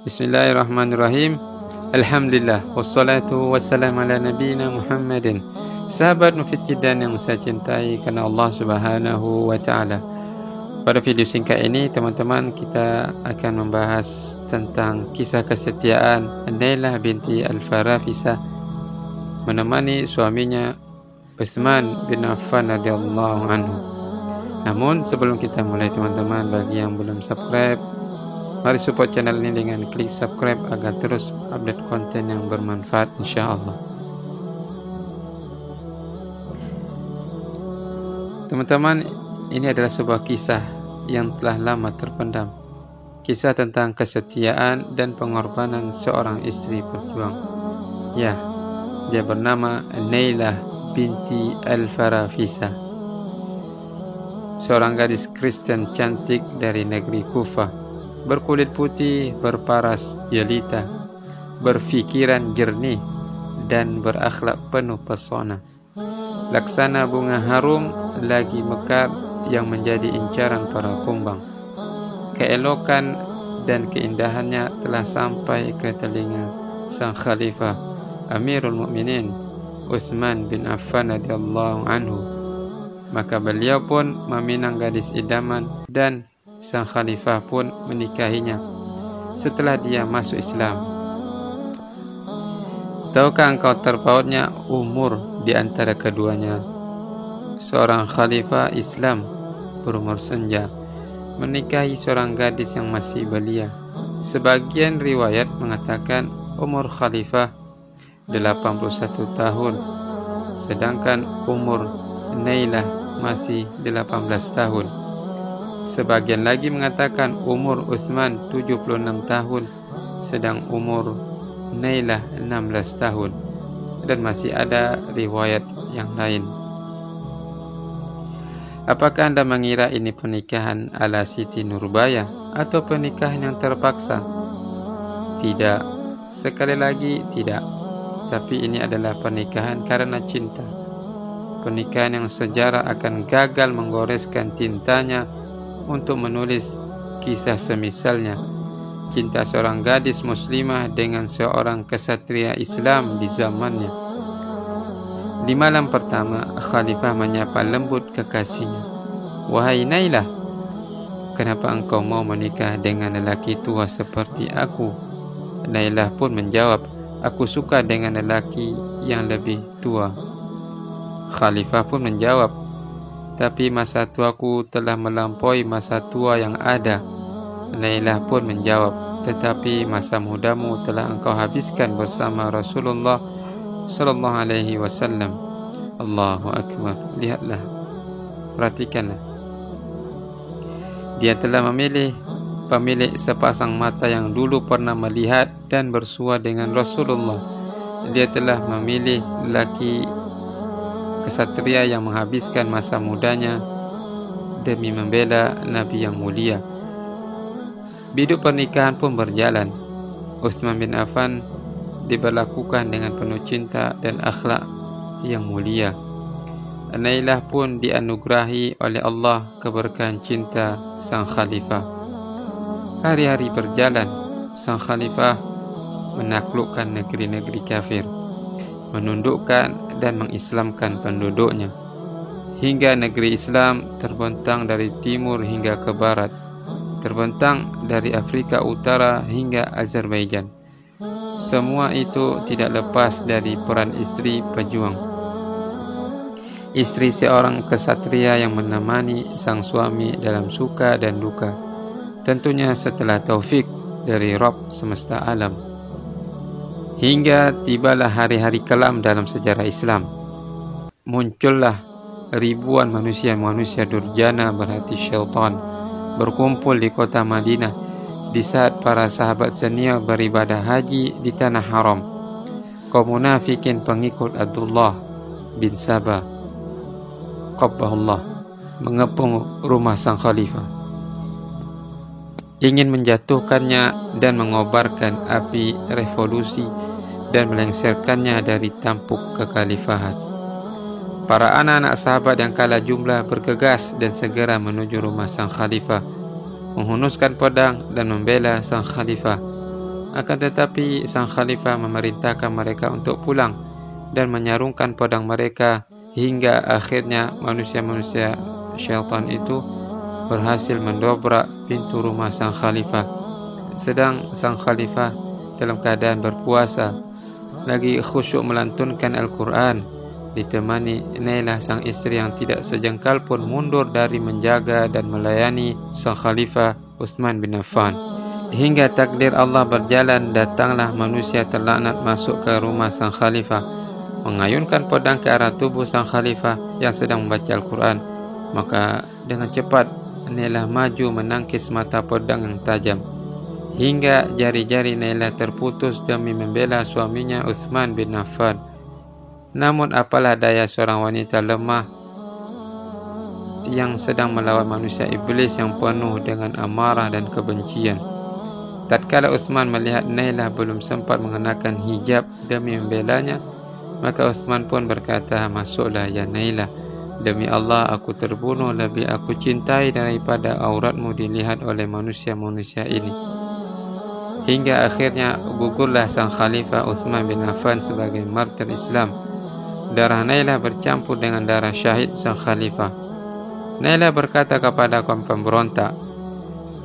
Bismillahirrahmanirrahim. Alhamdulillah wassalatu wassalamu ala nabiyina Muhammadin. Sahabat Mufid-Kidan yang saya cintai karena Allah Subhanahu wa taala. Pada video singkat ini teman-teman, kita akan membahas tentang kisah kesetiaan Nailah binti Al-Farafisah menemani suaminya Utsman bin Affan radhiyallahu anhu. Namun sebelum kita mulai teman-teman, bagi yang belum subscribe, mari support channel ini dengan klik subscribe agar terus update konten yang bermanfaat insyaAllah. Teman-teman, ini adalah sebuah kisah yang telah lama terpendam. Kisah tentang kesetiaan dan pengorbanan seorang istri berjuang. Ya, dia bernama Nailah binti Al-Farafisah, seorang gadis Kristen cantik dari negeri Kufah, berkulit putih, berparas jelita, berfikiran jernih, dan berakhlak penuh pesona. Laksana bunga harum lagi mekar yang menjadi incaran para kumbang. Keelokan dan keindahannya telah sampai ke telinga sang khalifah Amirul Mukminin Utsman bin Affan radhiyallahu anhu. Maka beliau pun meminang gadis idaman dan sang khalifah pun menikahinya setelah dia masuk Islam. Tahukah engkau terpautnya umur di antara keduanya? Seorang khalifah Islam berumur senja menikahi seorang gadis yang masih belia. Sebagian riwayat mengatakan umur khalifah 81 tahun, sedangkan umur Nailah masih 18 tahun. Sebagian lagi mengatakan umur Utsman 76 tahun, sedang umur Nailah 16 tahun, dan masih ada riwayat yang lain. Apakah Anda mengira ini pernikahan ala Siti Nurbaya atau pernikahan yang terpaksa? Tidak, sekali lagi tidak. Tapi ini adalah pernikahan karena cinta. Pernikahan yang sejarah akan gagal menggoreskan tintanya untuk menulis kisah semisalnya. Cinta seorang gadis muslimah dengan seorang kesatria Islam di zamannya. Di malam pertama, khalifah menyapa lembut kekasihnya. Wahai Nailah, kenapa engkau mau menikah dengan lelaki tua seperti aku? Nailah pun menjawab, aku suka dengan lelaki yang lebih tua. Khalifah pun menjawab, tapi masa tuaku telah melampaui masa tua yang ada. Nailah pun menjawab, tetapi masa mudamu telah engkau habiskan bersama Rasulullah sallallahu alaihi wasallam. Allahu akbar. Lihatlah, perhatikanlah. Dia telah memilih pemilik sepasang mata yang dulu pernah melihat dan bersua dengan Rasulullah. Dia telah memilih lelaki kesatria yang menghabiskan masa mudanya demi membela Nabi yang mulia. Biduk pernikahan pun berjalan. Utsman bin Affan diberlakukan dengan penuh cinta dan akhlak yang mulia. Nailah pun dianugerahi oleh Allah keberkahan cinta sang khalifah. Hari-hari berjalan, sang khalifah menaklukkan negeri-negeri kafir, menundukkan dan mengislamkan penduduknya, hingga negeri Islam terbentang dari timur hingga ke barat, terbentang dari Afrika Utara hingga Azerbaijan. Semua itu tidak lepas dari peran istri pejuang, istri seorang kesatria yang menemani sang suami dalam suka dan duka, tentunya setelah taufik dari Rabb semesta alam. Hingga tibalah hari-hari kelam dalam sejarah Islam. Muncullah ribuan manusia-manusia durjana berhati syaitan berkumpul di kota Madinah di saat para sahabat senior beribadah haji di tanah haram. Kaum munafikin pengikut Abdullah bin Sabah qabbahullah mengepung rumah sang khalifah, ingin menjatuhkannya dan mengobarkan api revolusi dan melengsarkannya dari tampuk kekhalifahan. Para anak-anak sahabat yang kalah jumlah bergegas dan segera menuju rumah sang khalifah, menghunuskan pedang dan membela sang khalifah Akan tetapi sang khalifah memerintahkan mereka untuk pulang dan menyarungkan pedang mereka, hingga akhirnya manusia-manusia syaitan itu berhasil mendobrak pintu rumah sang khalifah. Sedang sang khalifah dalam keadaan berpuasa, lagi khusyuk melantunkan Al-Quran, ditemani Nailah sang istri yang tidak sejengkal pun mundur dari menjaga dan melayani sang khalifah Utsman bin Affan. Hingga takdir Allah berjalan, datanglah manusia terlaknat masuk ke rumah sang khalifah, mengayunkan pedang ke arah tubuh sang khalifah yang sedang membaca Al-Quran. Maka dengan cepat Nailah maju menangkis mata pedang yang tajam, hingga jari-jari Nailah terputus demi membela suaminya Utsman bin Affan. Namun apalah daya seorang wanita lemah yang sedang melawan manusia iblis yang penuh dengan amarah dan kebencian. Tatkala Utsman melihat Nailah belum sempat mengenakan hijab demi membelanya, maka Utsman pun berkata, "Masuklah ya Nailah. Demi Allah, aku terbunuh lebih aku cintai daripada auratmu dilihat oleh manusia-manusia ini." Hingga akhirnya gugurlah sang khalifah Utsman bin Affan sebagai martir Islam. Darah Nailah bercampur dengan darah syahid sang khalifah. Nailah berkata kepada kaum pemberontak,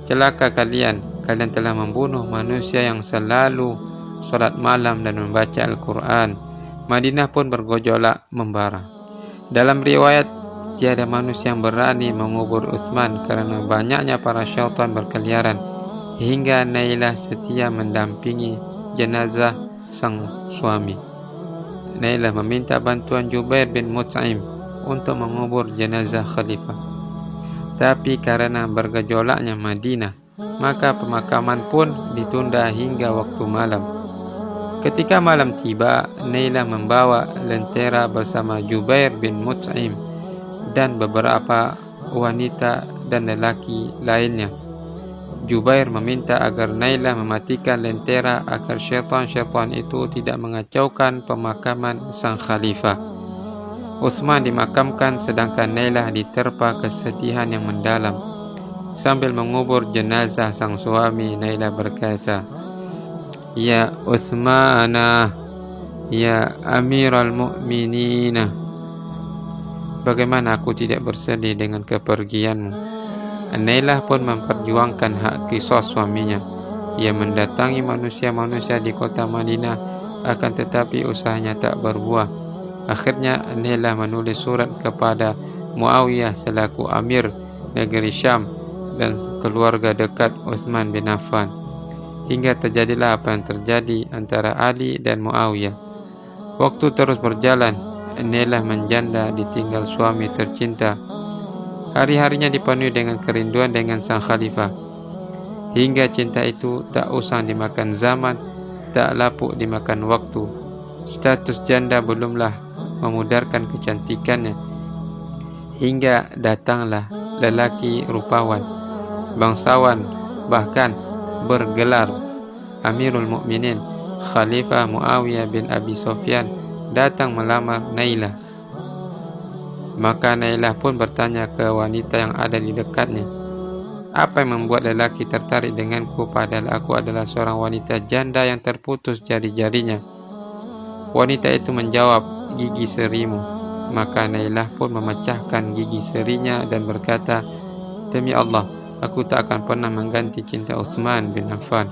"Celaka kalian telah membunuh manusia yang selalu solat malam dan membaca Al-Quran." Madinah pun bergejolak membara. Dalam riwayat, tiada manusia yang berani mengubur Utsman karena banyaknya para syaitan berkeliaran, hingga Nailah setia mendampingi jenazah sang suami. Nailah meminta bantuan Jubair bin Mut'im untuk mengubur jenazah khalifah. Tapi karena bergejolaknya Madinah, maka pemakaman pun ditunda hingga waktu malam. Ketika malam tiba, Nailah membawa lentera bersama Jubair bin Mut'im dan beberapa wanita dan lelaki lainnya. Jubair meminta agar Nailah mematikan lentera agar syaitan-syaitan itu tidak mengacaukan pemakaman sang khalifah. Utsman dimakamkan sedangkan Nailah diterpa kesedihan yang mendalam. Sambil mengubur jenazah sang suami, Nailah berkata, "Ya Utsmana, ya Amiral Mu'minina, bagaimana aku tidak bersedih dengan kepergianmu?" Nailah pun memperjuangkan hak qisas suaminya. Ia mendatangi manusia-manusia di kota Madinah, akan tetapi usahanya tak berbuah. Akhirnya Nailah menulis surat kepada Muawiyah selaku Amir negeri Syam dan keluarga dekat Utsman bin Affan. Hingga terjadilah apa yang terjadi antara Ali dan Muawiyah. Waktu terus berjalan, Nailah menjanda ditinggal suami tercinta. Hari-harinya dipenuhi dengan kerinduan dengan sang khalifah, hingga cinta itu tak usang dimakan zaman, tak lapuk dimakan waktu. Status janda belumlah memudarkan kecantikannya, hingga datanglah lelaki rupawan, bangsawan, bahkan bergelar Amirul Mukminin, Khalifah Muawiyah bin Abi Sufyan, datang melamar Nailah. Maka Nailah pun bertanya ke wanita yang ada di dekatnya, "Apa yang membuat lelaki tertarik denganku padahal aku adalah seorang wanita janda yang terputus jari-jarinya?" Wanita itu menjawab, "Gigi serimu." Maka Nailah pun memecahkan gigi serinya dan berkata, "Demi Allah, aku tak akan pernah mengganti cinta Utsman bin Affan."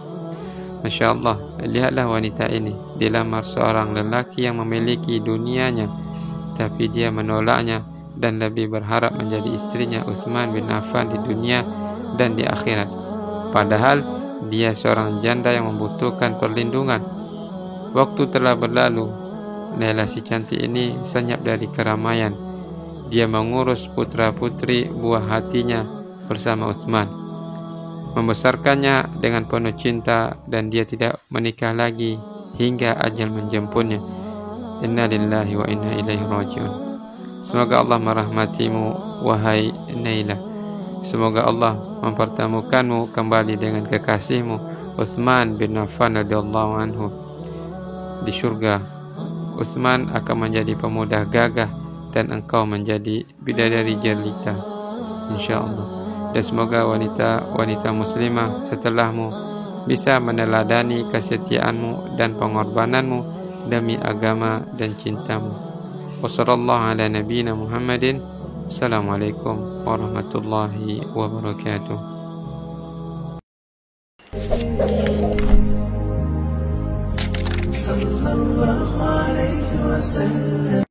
Masya Allah, lihatlah wanita ini dilamar seorang lelaki yang memiliki dunianya, tapi dia menolaknya dan lebih berharap menjadi istrinya Utsman bin Affan di dunia dan di akhirat. Padahal dia seorang janda yang membutuhkan perlindungan. Waktu telah berlalu. Nailah si cantik ini senyap dari keramaian. Dia mengurus putra-putri buah hatinya bersama Utsman, membesarkannya dengan penuh cinta, dan dia tidak menikah lagi hingga ajal menjemputnya. Inna lillahi wa inna ilaihi raji'un. Semoga Allah merahmatimu, wahai Nailah. Semoga Allah mempertemukanmu kembali dengan kekasihmu Utsman bin Affan radhiyallahu anhu di surga. Utsman akan menjadi pemuda gagah dan engkau menjadi bidadari jelita, insyaallah. Dan semoga wanita-wanita muslimah setelahmu bisa meneladani kesetiaanmu dan pengorbananmu demi agama dan cintamu. Wassallallahu ala nabiyyina Muhammadin. Assalamualaikum warahmatullahi wabarakatuh. Sallallahu alaihi wasallam.